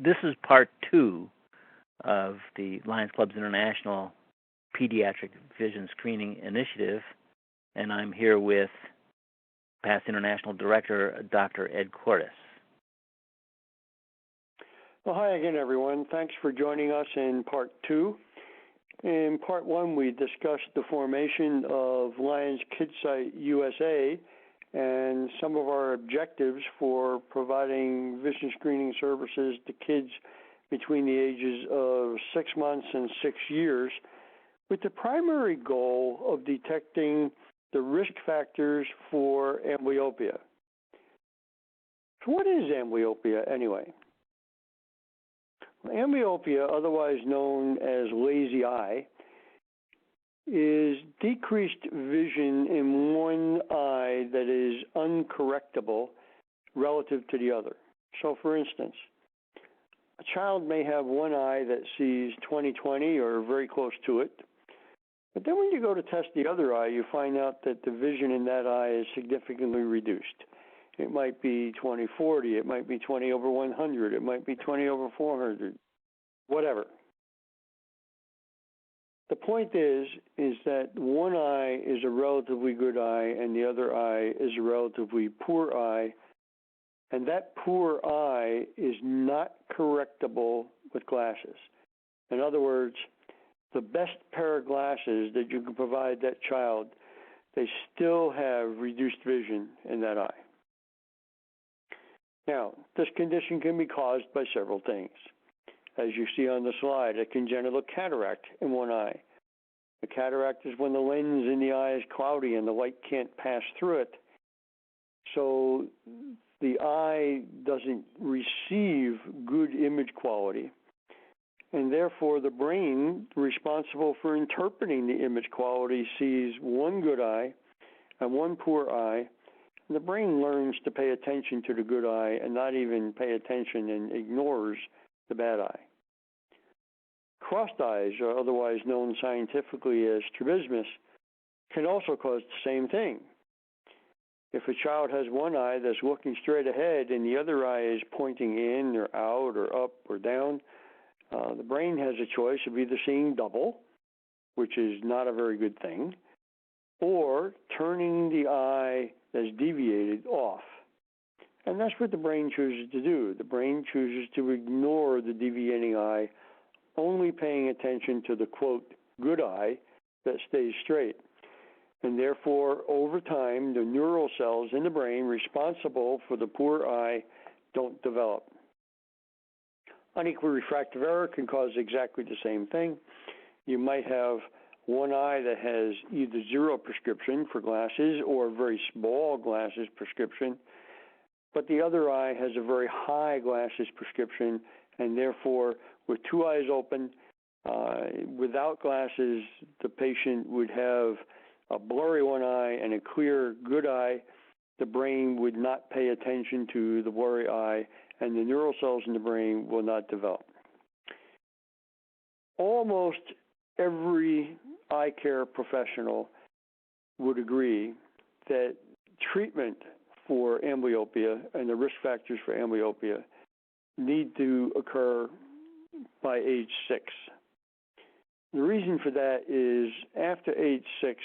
This is part 2 of the Lions Club's International Pediatric Vision Screening Initiative, and I'm here with past International Director, Dr. Ed Cordes. Well, hi again, everyone. Thanks for joining us in part 2. In part 1, we discussed the formation of Lions KidSight USA and some of our objectives for providing vision screening services to kids between the ages of 6 months and 6 years, with the primary goal of detecting the risk factors for amblyopia. So what is amblyopia anyway? Amblyopia, otherwise known as lazy eye, is decreased vision in one eye that is uncorrectable relative to the other. So, for instance, a child may have one eye that sees 20/20 or very close to it, but then when you go to test the other eye, you find out that the vision in that eye is significantly reduced. It might be 20/40, it might be 20/100, it might be 20/400, whatever. The point is that one eye is a relatively good eye and the other eye is a relatively poor eye, and that poor eye is not correctable with glasses. In other words, the best pair of glasses that you can provide that child, they still have reduced vision in that eye. Now, this condition can be caused by several things. As you see on the slide, a congenital cataract in one eye. The cataract is when the lens in the eye is cloudy and the light can't pass through it. So the eye doesn't receive good image quality. And therefore, the brain responsible for interpreting the image quality sees one good eye and one poor eye. And the brain learns to pay attention to the good eye and not even pay attention and ignores the bad eye. Crossed eyes, or otherwise known scientifically as strabismus, can also cause the same thing. If a child has one eye that's looking straight ahead and the other eye is pointing in or out or up or down, the brain has a choice of either seeing double, which is not a very good thing, or turning the eye that's deviated off. And that's what the brain chooses to do. The brain chooses to ignore the deviating eye, only paying attention to the, quote, good eye that stays straight. And therefore, over time, the neural cells in the brain responsible for the poor eye don't develop. Unequal refractive error can cause exactly the same thing. You might have one eye that has either zero prescription for glasses or very small glasses prescription, but the other eye has a very high glasses prescription, and therefore, with two eyes open, without glasses, the patient would have a blurry one eye and a clear good eye. The brain would not pay attention to the blurry eye, and the neural cells in the brain will not develop. Almost every eye care professional would agree that treatment for amblyopia and the risk factors for amblyopia need to occur by age 6. The reason for that is after age 6,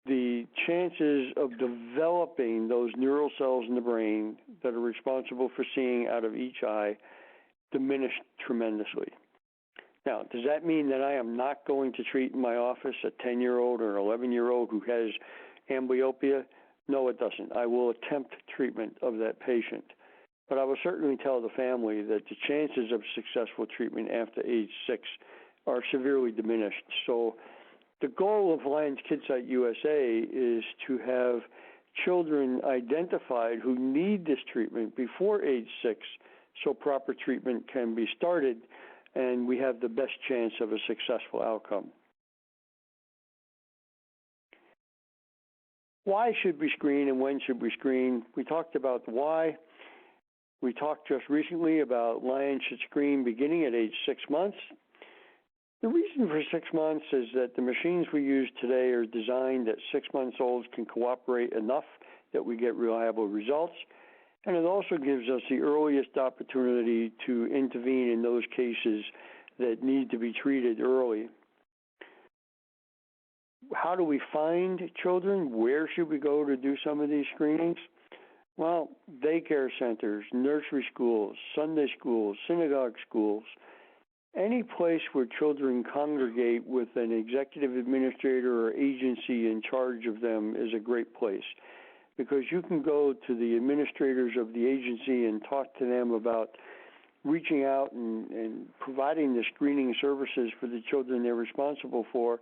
the chances of developing those neural cells in the brain that are responsible for seeing out of each eye diminish tremendously. Now, does that mean that I am not going to treat in my office a 10-year-old or an 11-year-old who has amblyopia? No, it doesn't. I will attempt treatment of that patient. But I will certainly tell the family that the chances of successful treatment after age 6 are severely diminished. So the goal of Lions KidSight USA is to have children identified who need this treatment before age 6 so proper treatment can be started and we have the best chance of a successful outcome. Why should we screen and when should we screen? We talked about the why. We talked just recently about Lions should screen beginning at age 6 months. The reason for 6 months is that the machines we use today are designed that 6 months olds can cooperate enough that we get reliable results. And it also gives us the earliest opportunity to intervene in those cases that need to be treated early. How do we find children? Where should we go to do some of these screenings? Well, daycare centers, nursery schools, Sunday schools, synagogue schools, any place where children congregate with an executive administrator or agency in charge of them is a great place, because you can go to the administrators of the agency and talk to them about reaching out and providing the screening services for the children they're responsible for,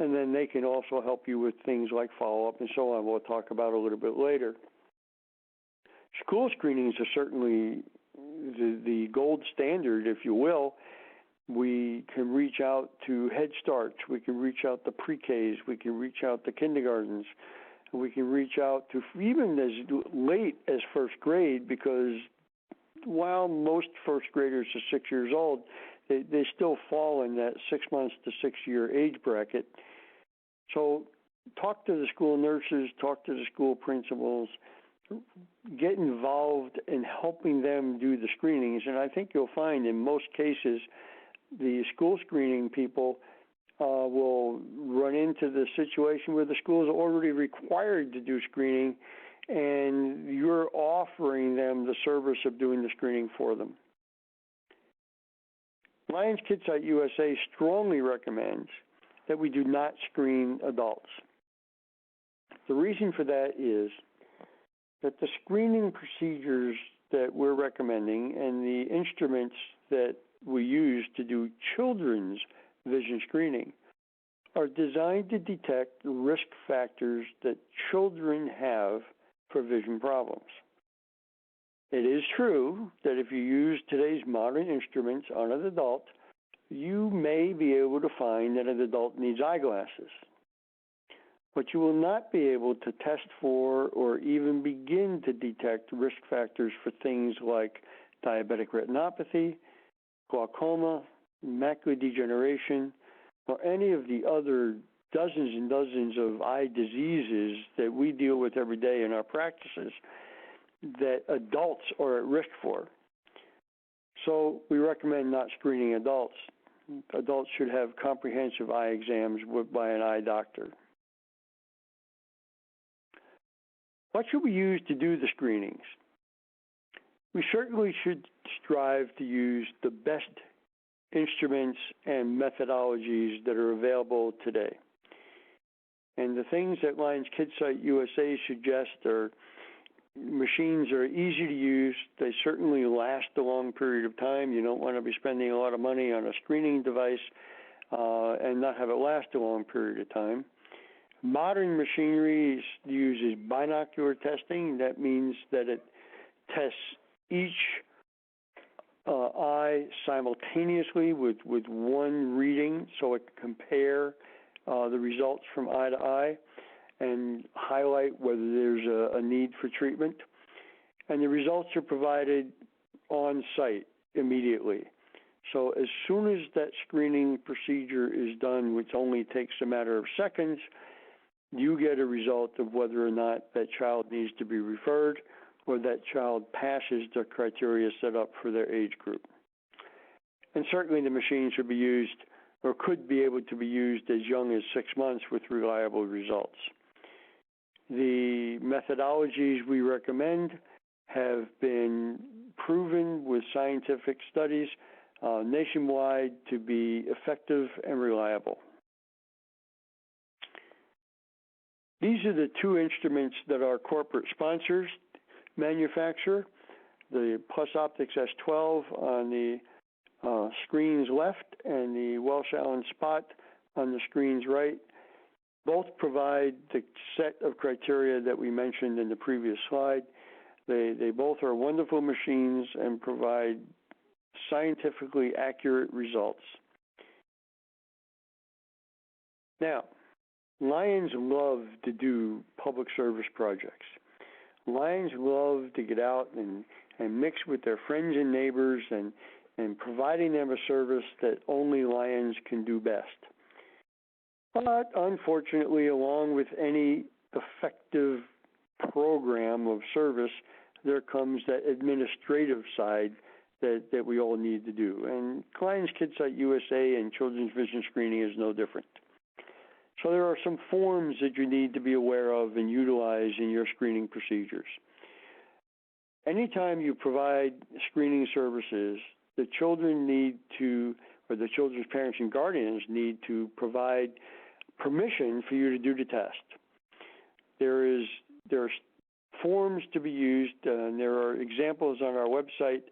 and then they can also help you with things like follow-up and so on. We'll talk about a little bit later. School screenings are certainly the gold standard, if you will. We can reach out to Head Starts, we can reach out to pre-Ks, we can reach out to kindergartens, we can reach out to even as late as first grade, because while most first graders are 6 years old, they still fall in that 6 months to 6 year age bracket. So talk to the school nurses, talk to the school principals, get involved in helping them do the screenings. And I think you'll find in most cases the school screening people will run into the situation where the school is already required to do screening, and you're offering them the service of doing the screening for them. Lions KidSight USA strongly recommends that we do not screen adults. The reason for that is that the screening procedures that we're recommending and the instruments that we use to do children's vision screening are designed to detect the risk factors that children have for vision problems. It is true that if you use today's modern instruments on an adult, you may be able to find that an adult needs eyeglasses. But you will not be able to test for or even begin to detect risk factors for things like diabetic retinopathy, glaucoma, macular degeneration, or any of the other dozens and dozens of eye diseases that we deal with every day in our practices that adults are at risk for. So we recommend not screening adults. Adults should have comprehensive eye exams by an eye doctor. What should we use to do the screenings? We certainly should strive to use the best instruments and methodologies that are available today. And the things that Lions KidSight USA suggest are machines that are easy to use. They certainly last a long period of time. You don't want to be spending a lot of money on a screening device and not have it last a long period of time. Modern machinery uses binocular testing. That means that it tests each eye simultaneously with one reading, so it can compare the results from eye to eye and highlight whether there's a need for treatment. And the results are provided on site immediately. So as soon as that screening procedure is done, which only takes a matter of seconds, you get a result of whether or not that child needs to be referred or that child passes the criteria set up for their age group. And certainly the machine should be used or could be able to be used as young as 6 months with reliable results. The methodologies we recommend have been proven with scientific studies nationwide to be effective and reliable. These are the two instruments that our corporate sponsors manufacture, the Plus Optics S12 on the screen's left and the Welsh Allen Spot on the screen's right. Both provide the set of criteria that we mentioned in the previous slide. They both are wonderful machines and provide scientifically accurate results. Now, Lions love to do public service projects. Lions love to get out and mix with their friends and neighbors and providing them a service that only Lions can do best. But unfortunately, along with any effective program of service, there comes that administrative side that we all need to do. And Lions KidSight USA and Children's Vision Screening is no different. So there are some forms that you need to be aware of and utilize in your screening procedures. Anytime you provide screening services, the children need to, or the children's parents and guardians need to provide permission for you to do the test. There are forms to be used, and there are examples on our website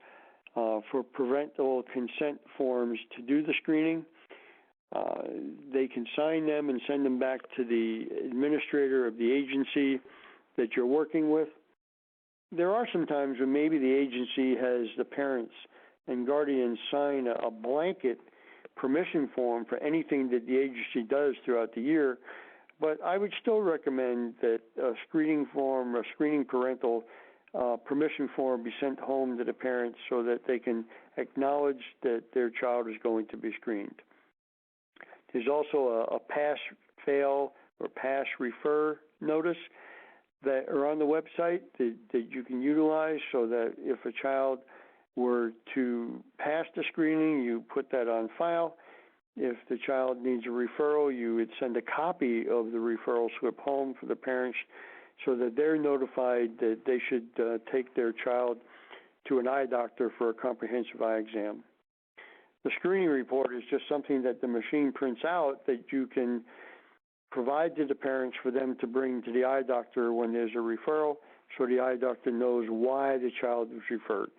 for parental consent forms to do the screening. They can sign them and send them back to the administrator of the agency that you're working with. There are some times when maybe the agency has the parents and guardians sign a blanket permission form for anything that the agency does throughout the year, but I would still recommend that a screening form, a screening parental permission form be sent home to the parents so that they can acknowledge that their child is going to be screened. There's also a pass-fail or pass-refer notice that are on the website that you can utilize so that if a child were to pass the screening, you put that on file. If the child needs a referral, you would send a copy of the referral slip home for the parents so that they're notified that they should take their child to an eye doctor for a comprehensive eye exam. The screening report is just something that the machine prints out that you can provide to the parents for them to bring to the eye doctor when there's a referral, so the eye doctor knows why the child was referred.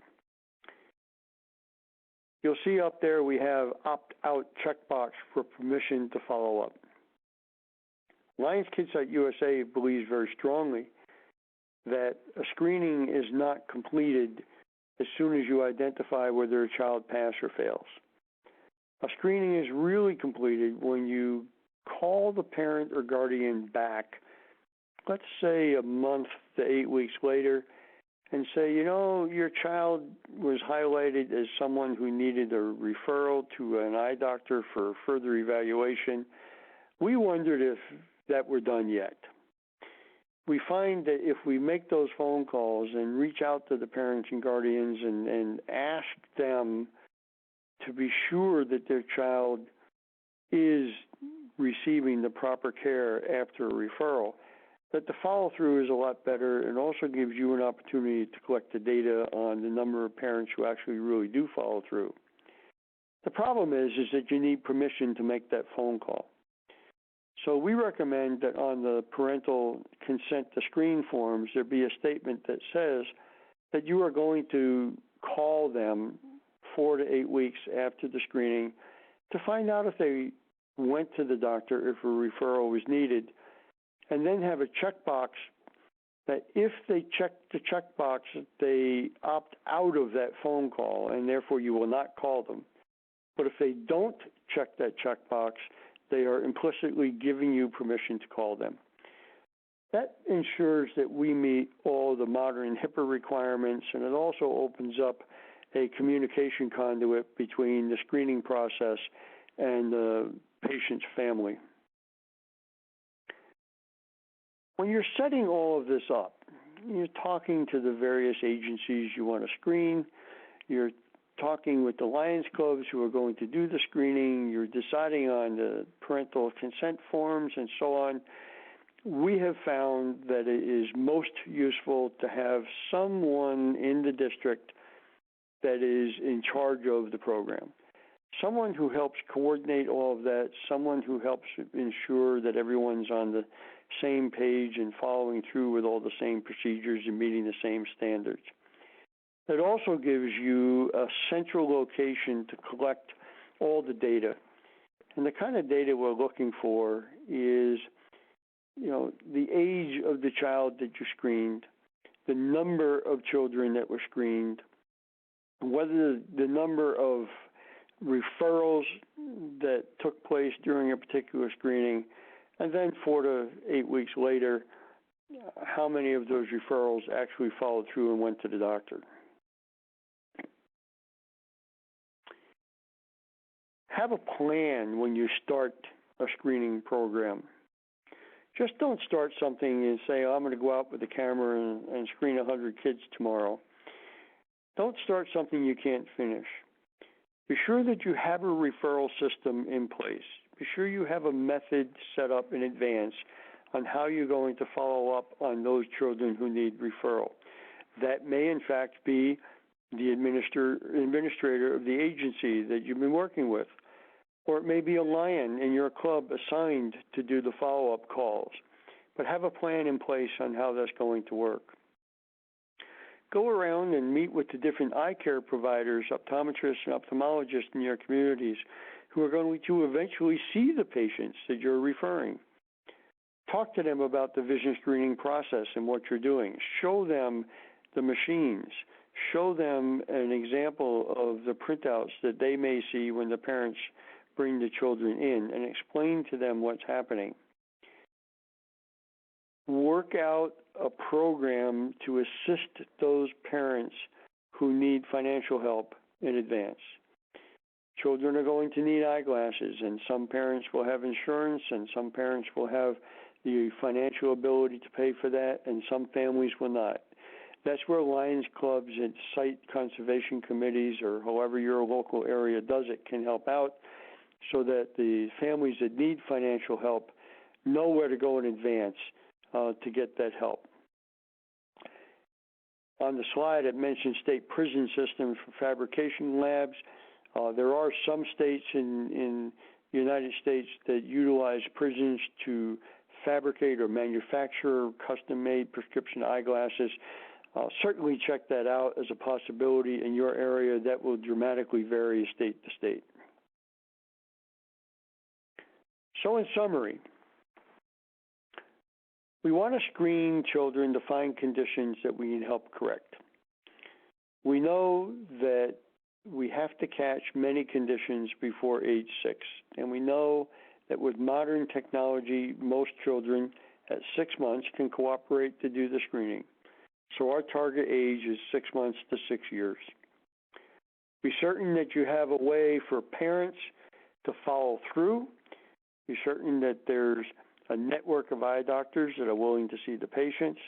You'll see up there we have opt-out checkbox for permission to follow up. Lions KidSight USA believes very strongly that a screening is not completed as soon as you identify whether a child passed or fails. A screening is really completed when you call the parent or guardian back, let's say a month to 8 weeks later, and say, you know, your child was highlighted as someone who needed a referral to an eye doctor for further evaluation. We wondered if that were done yet. We find that if we make those phone calls and reach out to the parents and guardians and ask them to be sure that their child is receiving the proper care after a referral, that the follow-through is a lot better and also gives you an opportunity to collect the data on the number of parents who actually really do follow through. The problem is that you need permission to make that phone call. So we recommend that on the parental consent to screen forms, there be a statement that says that you are going to call them 4 to 8 weeks after the screening to find out if they went to the doctor, if a referral was needed, and then have a checkbox that if they check the checkbox, they opt out of that phone call, and therefore you will not call them. But if they don't check that checkbox, they are implicitly giving you permission to call them. That ensures that we meet all the modern HIPAA requirements, and it also opens up a communication conduit between the screening process and the patient's family. When you're setting all of this up, you're talking to the various agencies you want to screen, you're talking with the Lions Clubs who are going to do the screening, you're deciding on the parental consent forms and so on. We have found that it is most useful to have someone in the district that is in charge of the program. Someone who helps coordinate all of that, someone who helps ensure that everyone's on the same page and following through with all the same procedures and meeting the same standards. It also gives you a central location to collect all the data. And the kind of data we're looking for is, the age of the child that you screened, the number of children that were screened, whether the number of referrals that took place during a particular screening, and then 4 to 8 weeks later, how many of those referrals actually followed through and went to the doctor. Have a plan when you start a screening program. Just don't start something and say, oh, I'm going to go out with the camera and screen 100 kids tomorrow. Don't start something you can't finish. Be sure that you have a referral system in place. Be sure you have a method set up in advance on how you're going to follow up on those children who need referral. That may, in fact, be the administrator of the agency that you've been working with. Or it may be a lion in your club assigned to do the follow-up calls. But have a plan in place on how that's going to work. Go around and meet with the different eye care providers, optometrists and ophthalmologists in your communities who are going to eventually see the patients that you're referring. Talk to them about the vision screening process and what you're doing. Show them the machines. Show them an example of the printouts that they may see when the parents bring the children in, and explain to them what's happening. Work out a program to assist those parents who need financial help in advance. Children are going to need eyeglasses, and some parents will have insurance, and some parents will have the financial ability to pay for that, and some families will not. That's where Lions clubs and site conservation committees, or however your local area does it, can help out so that the families that need financial help know where to go in advance to get that help. On the slide, it mentions state prison systems for fabrication labs. There are some states in the United States that utilize prisons to fabricate or manufacture custom-made prescription eyeglasses. Certainly check that out as a possibility in your area. That will dramatically vary state to state. So in summary, we want to screen children to find conditions that we need help correct. We know that we have to catch many conditions before age 6, and we know that with modern technology, most children at 6 months can cooperate to do the screening. So our target age is 6 months to 6 years. Be certain that you have a way for parents to follow through. Be certain that there's a network of eye doctors that are willing to see the patients.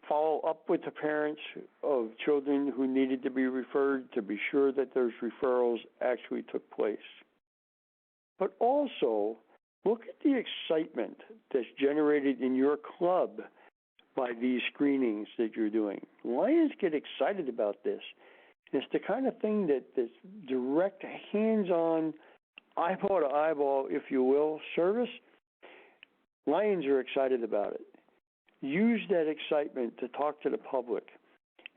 Follow up with the parents of children who needed to be referred to be sure that those referrals actually took place. But also, look at the excitement that's generated in your club by these screenings that you're doing. Lions get excited about this. It's the kind of thing that's direct, hands-on, eyeball to eyeball, if you will, service. Lions are excited about it. Use that excitement to talk to the public.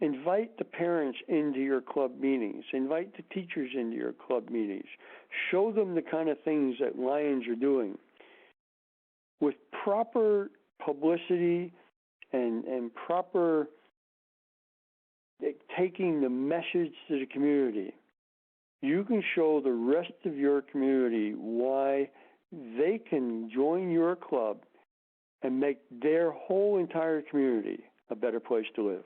Invite the parents into your club meetings. Invite the teachers into your club meetings. Show them the kind of things that Lions are doing. With proper publicity and proper taking the message to the community, you can show the rest of your community why they can join your club and make their whole entire community a better place to live.